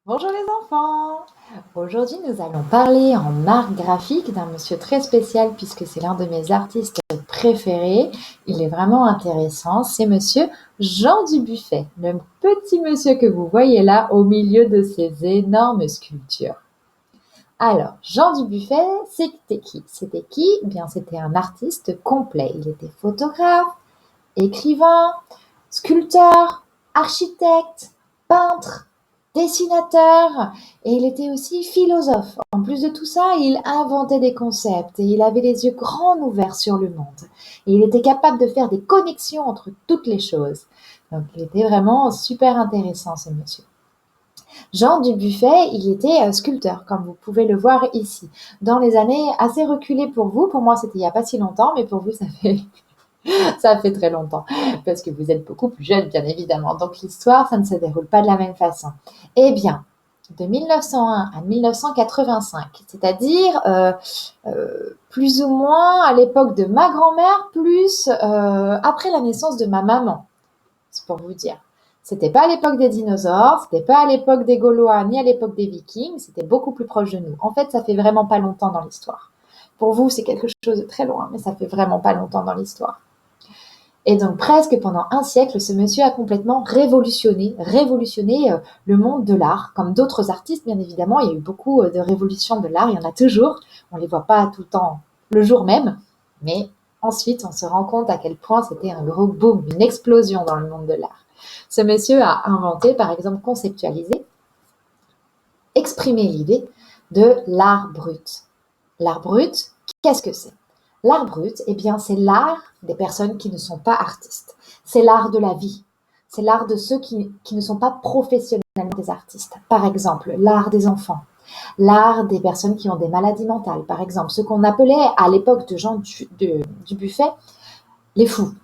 Bonjour les enfants! Aujourd'hui, nous allons parler en art graphique d'un monsieur très spécial puisque c'est l'un de mes artistes préférés. Il est vraiment intéressant. C'est monsieur Jean Dubuffet, le petit monsieur que vous voyez là au milieu de ces énormes sculptures. Alors, Jean Dubuffet, c'était qui? C'était qui? Eh bien, c'était un artiste complet. Il était photographe, écrivain, sculpteur, architecte, peintre, dessinateur et il était aussi philosophe. En plus de tout ça, il inventait des concepts et il avait les yeux grands ouverts sur le monde. Et il était capable de faire des connexions entre toutes les choses. Donc il était vraiment super intéressant ce monsieur. Jean Dubuffet, il était sculpteur, comme vous pouvez le voir ici. Dans les années assez reculées pour moi c'était il n'y a pas si longtemps, mais pour vous ça fait très longtemps, parce que vous êtes beaucoup plus jeune, bien évidemment. Donc l'histoire, ça ne se déroule pas de la même façon. Eh bien, de 1901 à 1985, c'est-à-dire plus ou moins à l'époque de ma grand-mère, plus après la naissance de ma maman, c'est pour vous dire. C'était pas à l'époque des dinosaures, c'était pas à l'époque des Gaulois, ni à l'époque des Vikings, c'était beaucoup plus proche de nous. En fait, ça fait vraiment pas longtemps dans l'histoire. Pour vous, c'est quelque chose de très loin, mais ça fait vraiment pas longtemps dans l'histoire. Et donc presque pendant un siècle, ce monsieur a complètement révolutionné le monde de l'art, comme d'autres artistes bien évidemment. Il y a eu beaucoup de révolutions de l'art, il y en a toujours. On ne les voit pas tout le temps le jour même, mais ensuite on se rend compte à quel point c'était un gros boom, une explosion dans le monde de l'art. Ce monsieur a inventé, par exemple, conceptualisé, exprimé l'idée de l'art brut. L'art brut, qu'est-ce que c'est? L'art brut, eh bien, c'est l'art des personnes qui ne sont pas artistes. C'est l'art de la vie. C'est l'art de ceux qui ne sont pas professionnellement des artistes. Par exemple, l'art des enfants. L'art des personnes qui ont des maladies mentales. Par exemple, ce qu'on appelait à l'époque de Jean Dubuffet les fous.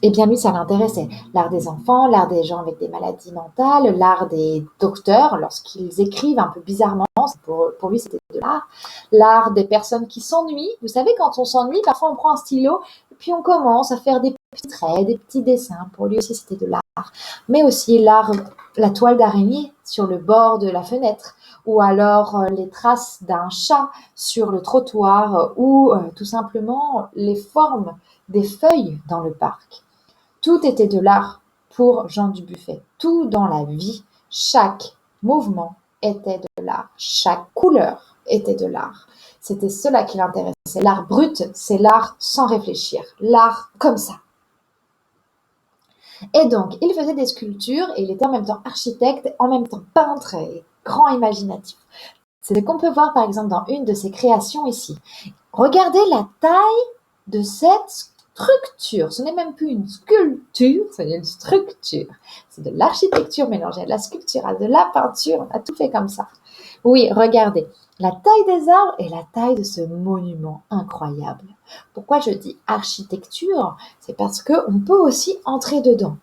Eh bien, lui, ça l'intéressait. L'art des enfants, l'art des gens avec des maladies mentales, l'art des docteurs, lorsqu'ils écrivent un peu bizarrement, pour lui, c'était de l'art. L'art des personnes qui s'ennuient. Vous savez, quand on s'ennuie, parfois on prend un stylo et puis on commence à faire des petits traits, des petits dessins. Pour lui aussi, c'était de l'art. Mais aussi l'art, la toile d'araignée sur le bord de la fenêtre, ou alors les traces d'un chat sur le trottoir, ou tout simplement les formes des feuilles dans le parc. Tout était de l'art pour Jean Dubuffet. Tout dans la vie, chaque mouvement était de l'art. Chaque couleur était de l'art. C'était cela qui l'intéressait. L'art brut, c'est l'art sans réfléchir. L'art comme ça. Et donc, il faisait des sculptures et il était en même temps architecte, en même temps peintre et grand imaginatif. C'est ce qu'on peut voir par exemple dans une de ses créations ici. Regardez la taille de cette structure. Ce n'est même plus une sculpture, c'est une structure. C'est de l'architecture mélangée à de la sculpture, à de la peinture. On a tout fait comme ça. Oui, regardez. La taille des arbres et la taille de ce monument incroyable. Pourquoi je dis architecture? C'est parce qu'on peut aussi entrer dedans.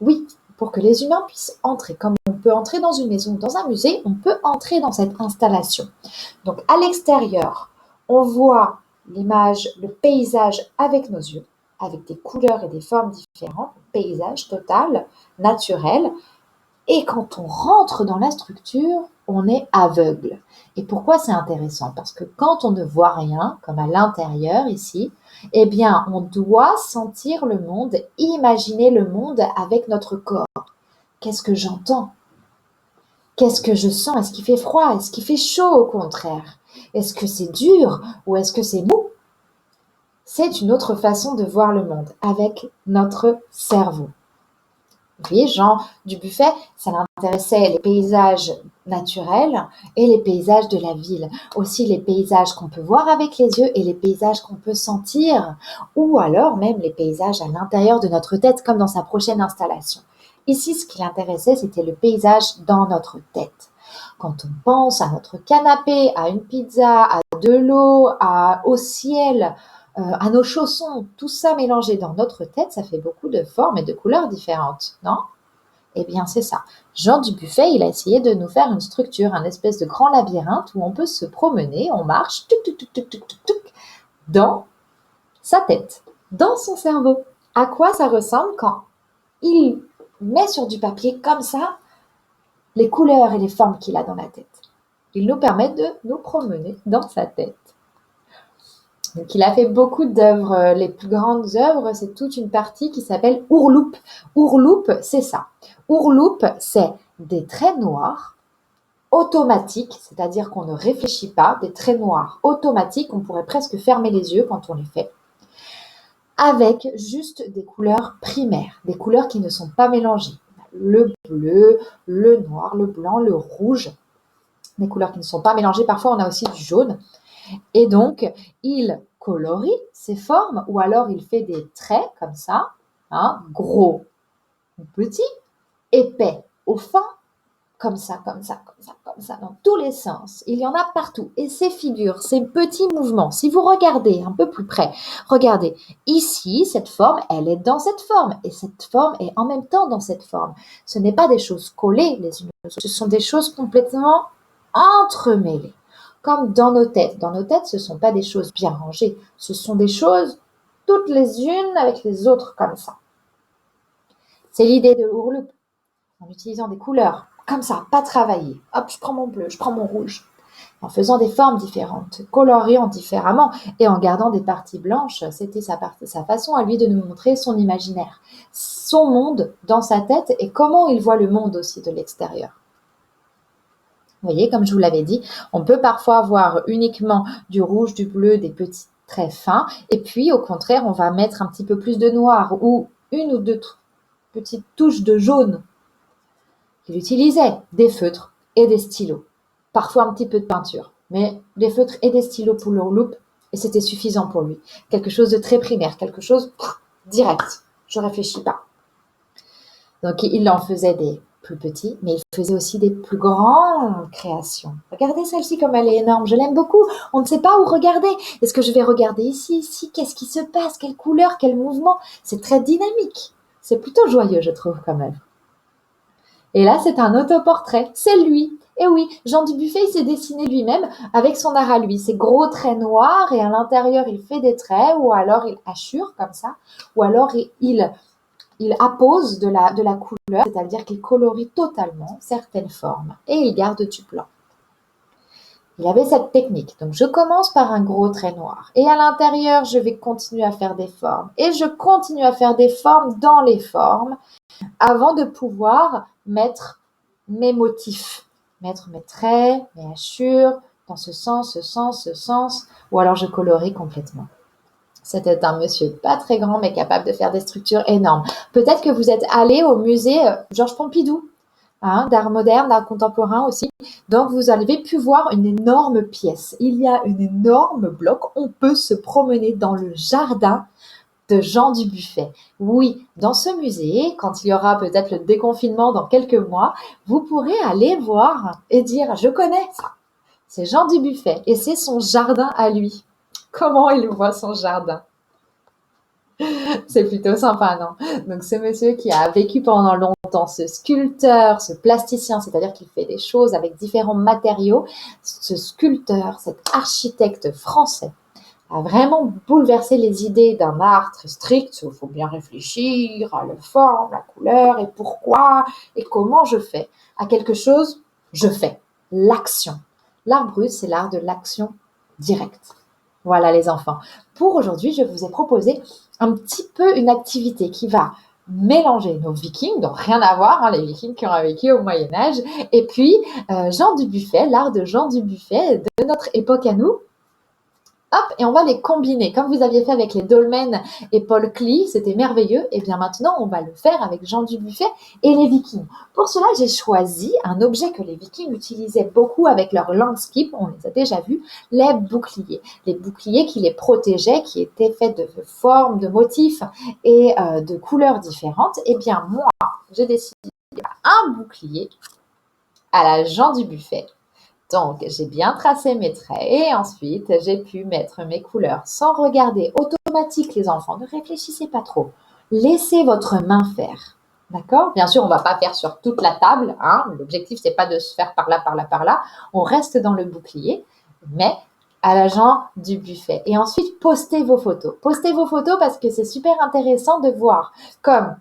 Oui, pour que les humains puissent entrer. Comme on peut entrer dans une maison, dans un musée, on peut entrer dans cette installation. Donc à l'extérieur, on voit l'image, le paysage avec nos yeux, avec des couleurs et des formes différentes, paysage total, naturel. Et quand on rentre dans la structure, on est aveugle. Et pourquoi c'est intéressant? Parce que quand on ne voit rien, comme à l'intérieur ici, eh bien, on doit sentir le monde, imaginer le monde avec notre corps. Qu'est-ce que j'entends? Qu'est-ce que je sens? Est-ce qu'il fait froid? Est-ce qu'il fait chaud au contraire? Est-ce que c'est dur ou est-ce que c'est mou? C'est une autre façon de voir le monde avec notre cerveau. Vous voyez, Jean Dubuffet, ça l'intéressait les paysages naturels et les paysages de la ville. Aussi les paysages qu'on peut voir avec les yeux et les paysages qu'on peut sentir, ou alors même les paysages à l'intérieur de notre tête, comme dans sa prochaine installation. Ici, ce qui l'intéressait, c'était le paysage dans notre tête. Quand on pense à notre canapé, à une pizza, à de l'eau, au ciel, à nos chaussons, tout ça mélangé dans notre tête, ça fait beaucoup de formes et de couleurs différentes, non? Eh bien, c'est ça. Jean Dubuffet, il a essayé de nous faire une structure, un espèce de grand labyrinthe où on peut se promener, on marche, dans sa tête, dans son cerveau. À quoi ça ressemble quand il met sur du papier comme ça les couleurs et les formes qu'il a dans la tête. Il nous permet de nous promener dans sa tête. Donc, il a fait beaucoup d'œuvres. Les plus grandes œuvres, c'est toute une partie qui s'appelle Ourloupe. Ourloupe, c'est ça. Ourloupe, c'est des traits noirs automatiques, c'est-à-dire qu'on ne réfléchit pas, des traits noirs automatiques, on pourrait presque fermer les yeux quand on les fait, avec juste des couleurs primaires, des couleurs qui ne sont pas mélangées. Le bleu, le noir, le blanc, le rouge, des couleurs qui ne sont pas mélangées. Parfois, on a aussi du jaune. Et donc, il colorie ces formes ou alors il fait des traits comme ça, hein, gros ou petits, épais ou fins, comme ça, comme ça, comme ça, comme ça, dans tous les sens. Il y en a partout. Et ces figures, ces petits mouvements, si vous regardez un peu plus près, regardez, ici, cette forme, elle est dans cette forme. Et cette forme est en même temps dans cette forme. Ce n'est pas des choses collées les unes aux autres. Ce sont des choses complètement entremêlées. Comme dans nos têtes. Dans nos têtes, ce ne sont pas des choses bien rangées. Ce sont des choses toutes les unes avec les autres comme ça. C'est l'idée de Ourloupe. En utilisant des couleurs comme ça, pas travaillées. Hop, je prends mon bleu, je prends mon rouge. En faisant des formes différentes, coloriant différemment et en gardant des parties blanches, c'était sa façon à lui de nous montrer son imaginaire, son monde dans sa tête et comment il voit le monde aussi de l'extérieur. Vous voyez, comme je vous l'avais dit, on peut parfois voir uniquement du rouge, du bleu, des petits traits fins, et puis au contraire, on va mettre un petit peu plus de noir ou une ou deux petites touches de jaune. Il utilisait des feutres et des stylos, parfois un petit peu de peinture, mais des feutres et des stylos pour l'Ourloupe, et c'était suffisant pour lui. Quelque chose de très primaire, quelque chose direct. Je ne réfléchis pas. Donc il en faisait des plus petits, mais il faisait aussi des plus grandes créations. Regardez celle-ci comme elle est énorme, je l'aime beaucoup. On ne sait pas où regarder. Est-ce que je vais regarder ici? Qu'est-ce qui se passe? Quelle couleur? Quel mouvement? C'est très dynamique. C'est plutôt joyeux, je trouve, quand même. Et là, c'est un autoportrait. C'est lui. Et oui, Jean Dubuffet, il s'est dessiné lui-même avec son art à lui. Ces gros traits noirs et à l'intérieur, il fait des traits ou alors il hachure comme ça. Ou alors il appose de la couleur, c'est-à-dire qu'il colorie totalement certaines formes et il garde du blanc. Il avait cette technique. Donc, je commence par un gros trait noir et à l'intérieur, je vais continuer à faire des formes et je continue à faire des formes dans les formes avant de pouvoir mettre mes motifs, mettre mes traits, mes hachures dans ce sens, ce sens, ce sens, ou alors je colorie complètement. C'était un monsieur pas très grand, mais capable de faire des structures énormes. Peut-être que vous êtes allé au musée Georges Pompidou, hein, d'art moderne, d'art contemporain aussi. Donc, vous avez pu voir une énorme pièce. Il y a un énorme bloc. On peut se promener dans le jardin de Jean Dubuffet. Oui, dans ce musée, quand il y aura peut-être le déconfinement dans quelques mois, vous pourrez aller voir et dire « Je connais ça, c'est Jean Dubuffet et c'est son jardin à lui. » Comment il voit son jardin? C'est plutôt sympa, non? Donc, ce monsieur qui a vécu pendant longtemps, ce sculpteur, ce plasticien, c'est-à-dire qu'il fait des choses avec différents matériaux, ce sculpteur, cet architecte français, a vraiment bouleversé les idées d'un art très strict. Il faut bien réfléchir à la forme, la couleur et pourquoi et comment je fais. À quelque chose, je fais. L'action. L'art brut, c'est l'art de l'action directe. Voilà les enfants. Pour aujourd'hui, je vous ai proposé un petit peu une activité qui va mélanger nos vikings, donc rien à voir, hein, les vikings qui ont vécu au Moyen-Âge, et puis Jean Dubuffet, l'art de Jean Dubuffet de notre époque à nous. Hop, et on va les combiner. Comme vous aviez fait avec les dolmens et Paul Klee, c'était merveilleux. Et bien maintenant, on va le faire avec Jean Dubuffet et les Vikings. Pour cela, j'ai choisi un objet que les Vikings utilisaient beaucoup avec leur landscape, on les a déjà vus, les boucliers. Les boucliers qui les protégeaient, qui étaient faits de formes, de motifs et de couleurs différentes. Et bien moi, j'ai décidé de faire un bouclier à la Jean Dubuffet. Donc, j'ai bien tracé mes traits et ensuite, j'ai pu mettre mes couleurs sans regarder. Automatique, les enfants, ne réfléchissez pas trop. Laissez votre main faire. D'accord? Bien sûr, on ne va pas faire sur toute la table. Hein. L'objectif, c'est pas de se faire par là, par là, par là. On reste dans le bouclier, mais à l'agent du buffet. Et ensuite, postez vos photos. Postez vos photos parce que c'est super intéressant de voir comme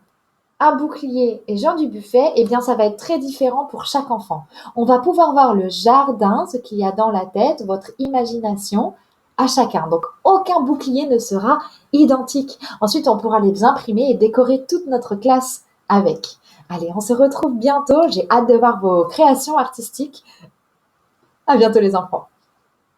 un bouclier et Jean Dubuffet, eh bien, ça va être très différent pour chaque enfant. On va pouvoir voir le jardin, ce qu'il y a dans la tête, votre imagination à chacun. Donc, aucun bouclier ne sera identique. Ensuite, on pourra les imprimer et décorer toute notre classe avec. Allez, on se retrouve bientôt. J'ai hâte de voir vos créations artistiques. À bientôt les enfants.